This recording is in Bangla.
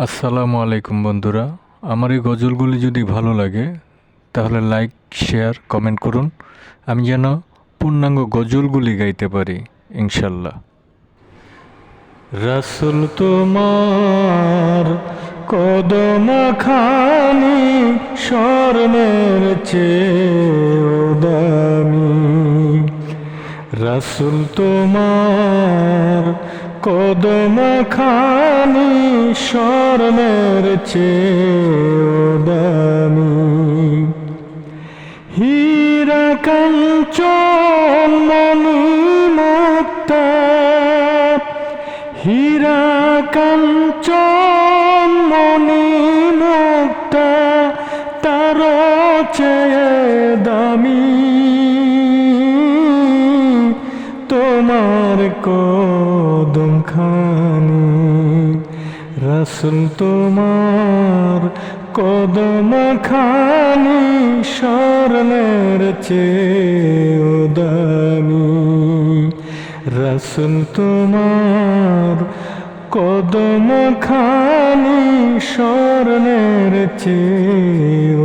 আসসালামু আলাইকুম বন্ধুরা। আমার এই গজলগুলি যদি ভালো লাগে তাহলে লাইক, শেয়ার, কমেন্ট করুন। আমি যেন পূর্ণাঙ্গ গজলগুলি গাইতে পারি ইনশাল্লাহ। রাসূল তোমার কদম খানি স্বর্ণের চেয়েও দামি। রাসূল তোমার কদম খানি স্বর্ণের চেয়েও দামি। হীরা কাঞ্চন মণি মুক্তা, হীরা কাঞ্চন মণি মুক্তা তার চেয়ে দামি। তোমার কদম খানি রাসূল তোমার কদম খানি স্বর্ণের চেয়েও দামি। রাসূল তোমার কদম খানি স্বর্ণের চেয়েও